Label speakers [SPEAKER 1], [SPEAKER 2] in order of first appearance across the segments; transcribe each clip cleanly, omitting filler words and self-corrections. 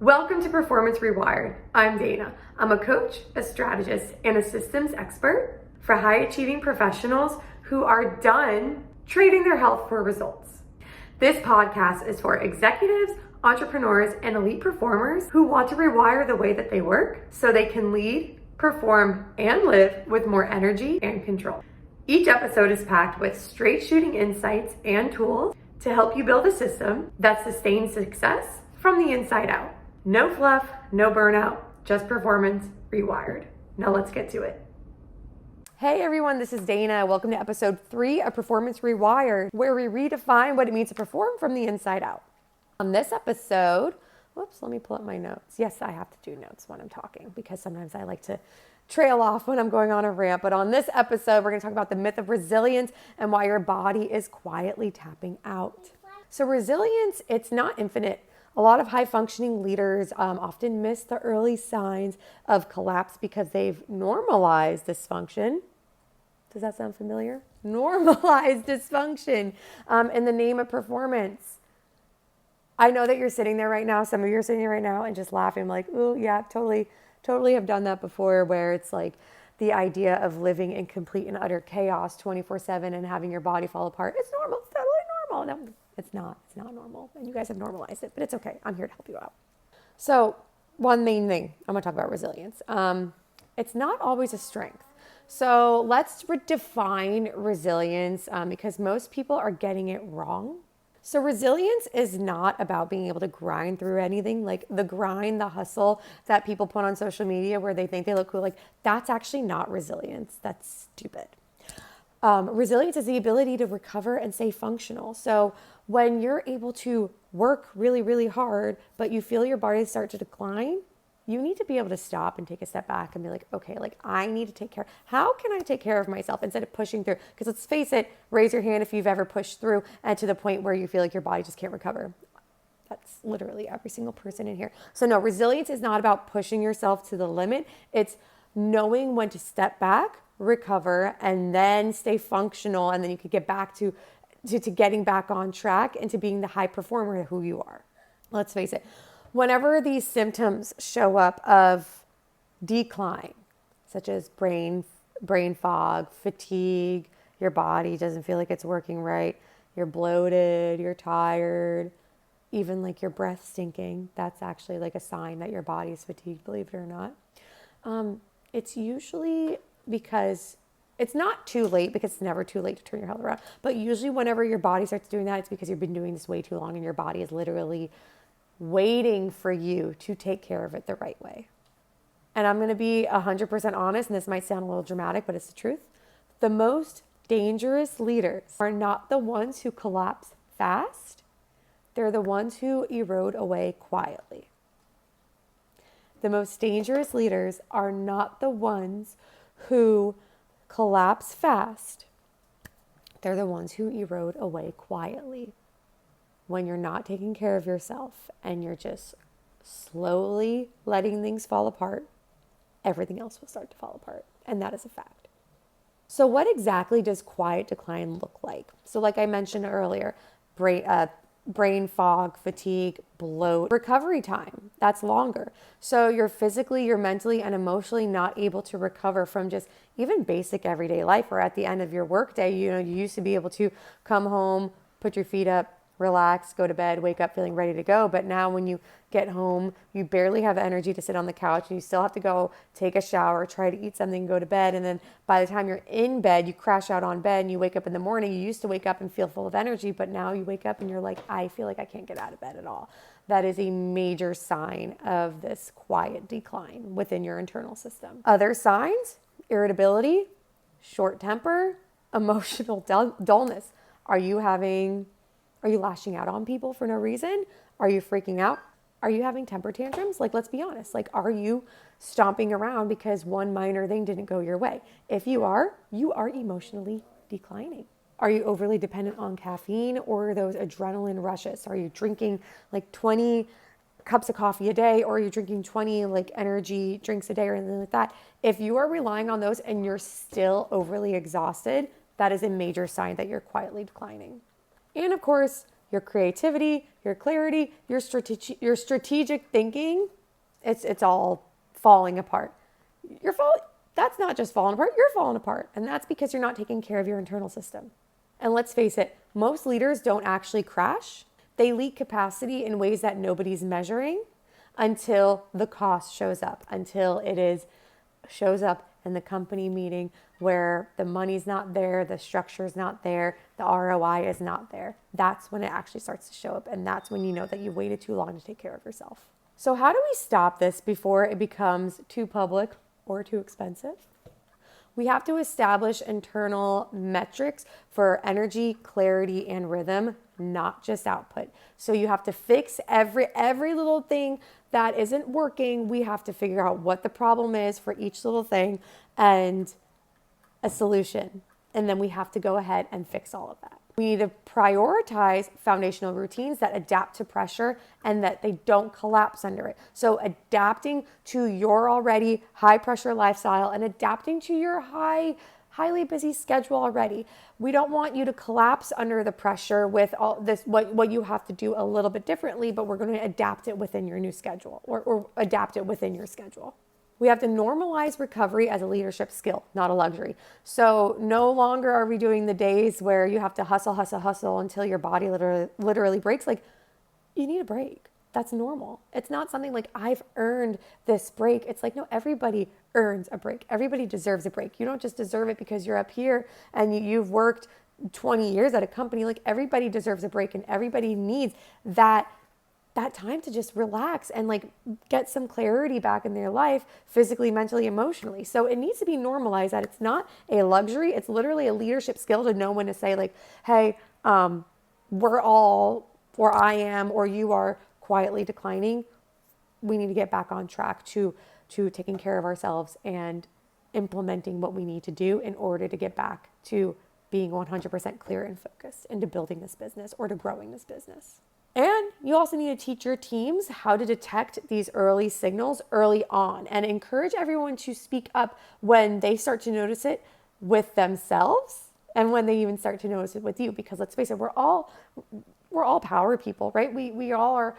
[SPEAKER 1] Welcome to Performance Rewired. I'm Dana. I'm a coach, a strategist, and a systems expert for high-achieving professionals who are done trading their health for results. This podcast is for executives, entrepreneurs, and elite performers who want to rewire the way that they work so they can lead, perform, and live with more energy and control. Each episode is packed with straight-shooting insights and tools to help you build a system that sustains success from the inside out. No fluff, no burnout, just performance rewired. Now let's get to it. Hey everyone, this is Dana. Welcome to episode 3 of Performance Rewired, where we redefine what it means to perform from the inside out. On this episode, let me pull up my notes. Yes, I have to do notes when I'm talking because sometimes I like to trail off when I'm going on a rant. But on this episode, we're going to talk about the myth of resilience and why your body is quietly tapping out. So resilience, it's not infinite. A lot of high-functioning leaders often miss the early signs of collapse because they've normalized dysfunction. Does that sound familiar? Normalized dysfunction in the name of performance. I know that you're sitting there right now. Some of you are sitting there right now and just laughing like, oh, yeah, totally have done that before, where it's like the idea of living in complete and utter chaos 24/7 and having your body fall apart. It's normal. It's totally normal. No, it's not normal. And you guys have normalized it, but it's okay. I'm here to help you out. So one main thing, I'm going to talk about resilience. It's not always a strength. So let's define resilience because most people are getting it wrong. So resilience is not about being able to grind through anything, like the grind, the hustle that people put on social media where they think they look cool. Like that's actually not resilience. That's stupid. Resilience is the ability to recover and stay functional. So when you're able to work really, really hard, but you feel your body start to decline, you need to be able to stop and take a step back and be like, okay, like I need to take care. How can I take care of myself instead of pushing through? Because let's face it, raise your hand if you've ever pushed through and to the point where you feel like your body just can't recover. That's literally every single person in here. So no, resilience is not about pushing yourself to the limit. It's knowing when to step back, recover, and then stay functional. And then you could get back to getting back on track and to being the high performer who you are. Let's face it. Whenever these symptoms show up of decline, such as brain fog, fatigue, your body doesn't feel like it's working right, you're bloated, you're tired, even like your breath stinking, that's actually like a sign that your body is fatigued, believe it or not. It's usually because it's not too late, because it's never too late to turn your health around. But usually whenever your body starts doing that, it's because you've been doing this way too long and your body is literally waiting for you to take care of it the right way. And I'm going to be 100% honest, and this might sound a little dramatic, but it's the truth. The most dangerous leaders are not the ones who collapse fast. They're the ones who erode away quietly. The most dangerous leaders are not the ones who collapse fast. They're the ones who erode away quietly. When you're not taking care of yourself and you're just slowly letting things fall apart, everything else will start to fall apart. And that is a fact. So what exactly does quiet decline look like? So like I mentioned earlier, brain fog, fatigue, bloat, recovery time, that's longer. So you're physically, you're mentally, and emotionally not able to recover from just even basic everyday life, or at the end of your workday, you used to be able to come home, put your feet up, relax, go to bed, wake up feeling ready to go. But now when you get home, you barely have energy to sit on the couch and you still have to go take a shower, try to eat something, go to bed. And then by the time you're in bed, you crash out on bed and you wake up in the morning. You used to wake up and feel full of energy, but now you wake up and you're like, I feel like I can't get out of bed at all. That is a major sign of this quiet decline within your internal system. Other signs: irritability, short temper, emotional dullness. Are you lashing out on people for no reason? Are you freaking out? Are you having temper tantrums? Like, let's be honest. Like, are you stomping around because one minor thing didn't go your way? If you are emotionally declining. Are you overly dependent on caffeine or those adrenaline rushes? Are you drinking like 20 cups of coffee a day, or are you drinking 20 like energy drinks a day or anything like that? If you are relying on those and you're still overly exhausted, that is a major sign that you're quietly declining. And of course, your creativity, your clarity, your strategic thinking, it's all falling apart. That's not just falling apart, you're falling apart. And that's because you're not taking care of your internal system. And let's face it, most leaders don't actually crash. They leak capacity in ways that nobody's measuring until the cost shows up, until shows up in the company meeting where the money's not there, the structure's not there, the ROI is not there. That's when it actually starts to show up. And that's when you know that you waited too long to take care of yourself. So how do we stop this before it becomes too public or too expensive? We have to establish internal metrics for energy, clarity, and rhythm, not just output. So you have to fix every little thing that isn't working. We have to figure out what the problem is for each little thing and a solution. And then we have to go ahead and fix all of that. We need to prioritize foundational routines that adapt to pressure and that they don't collapse under it. So adapting to your already high pressure lifestyle and adapting to your highly busy schedule already. We don't want you to collapse under the pressure with all this, what you have to do a little bit differently, but we're going to adapt it within your new schedule or adapt it within your schedule. We have to normalize recovery as a leadership skill, not a luxury. So no longer are we doing the days where you have to hustle until your body literally breaks. Like, you need a break. That's normal. It's not something like I've earned this break. It's like, no, everybody earns a break. Everybody deserves a break. You don't just deserve it because you're up here and you've worked 20 years at a company. Like, everybody deserves a break and everybody needs that time to just relax and like get some clarity back in their life, physically, mentally, emotionally. So it needs to be normalized that it's not a luxury. It's literally a leadership skill to know when to say like, hey, we're all, or I am, or you are quietly declining. We need to get back on track to taking care of ourselves and implementing what we need to do in order to get back to being 100% clear and focused into building this business or to growing this business. And you also need to teach your teams how to detect these early signals early on and encourage everyone to speak up when they start to notice it with themselves and when they even start to notice it with you. Because let's face it, we're all power people, right? We all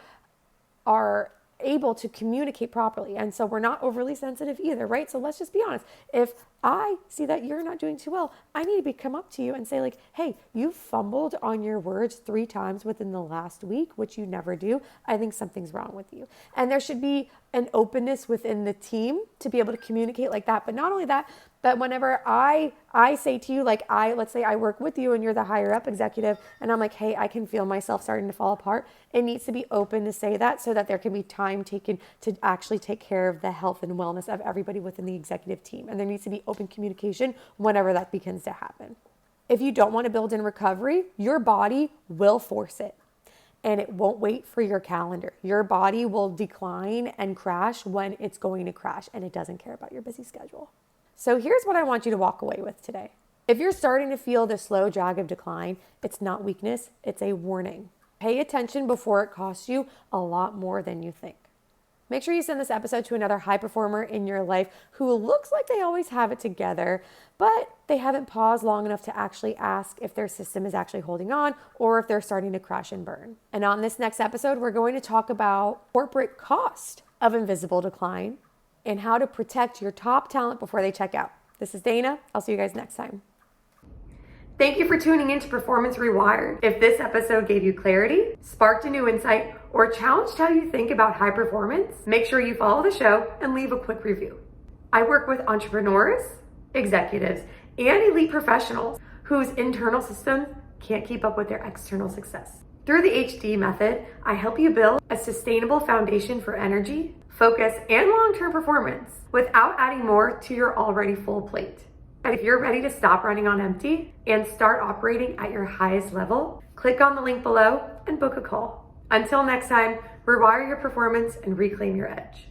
[SPEAKER 1] are able to communicate properly. And so we're not overly sensitive either, right? So let's just be honest. If I see that you're not doing too well, I need to come up to you and say like, hey, you fumbled on your words 3 times within the last week, which you never do. I think something's wrong with you. And there should be an openness within the team to be able to communicate like that. But not only that, but whenever I say to you, like let's say I work with you and you're the higher up executive and I'm like, hey, I can feel myself starting to fall apart. It needs to be open to say that so that there can be time taken to actually take care of the health and wellness of everybody within the executive team. And there needs to be open communication whenever that begins to happen. If you don't want to build in recovery, your body will force it. And it won't wait for your calendar. Your body will decline and crash when it's going to crash, and it doesn't care about your busy schedule. So here's what I want you to walk away with today. If you're starting to feel the slow drag of decline, it's not weakness, it's a warning. Pay attention before it costs you a lot more than you think. Make sure you send this episode to another high performer in your life who looks like they always have it together, but they haven't paused long enough to actually ask if their system is actually holding on or if they're starting to crash and burn. And on this next episode, we're going to talk about corporate cost of invisible decline and how to protect your top talent before they check out. This is Dana. I'll see you guys next time. Thank you for tuning in to Performance Rewired. If this episode gave you clarity, sparked a new insight, or challenged how you think about high performance, make sure you follow the show and leave a quick review. I work with entrepreneurs, executives, and elite professionals whose internal systems can't keep up with their external success. Through the HD method, I help you build a sustainable foundation for energy, focus, and long-term performance without adding more to your already full plate. And if you're ready to stop running on empty and start operating at your highest level, click on the link below and book a call. Until next time, rewire your performance and reclaim your edge.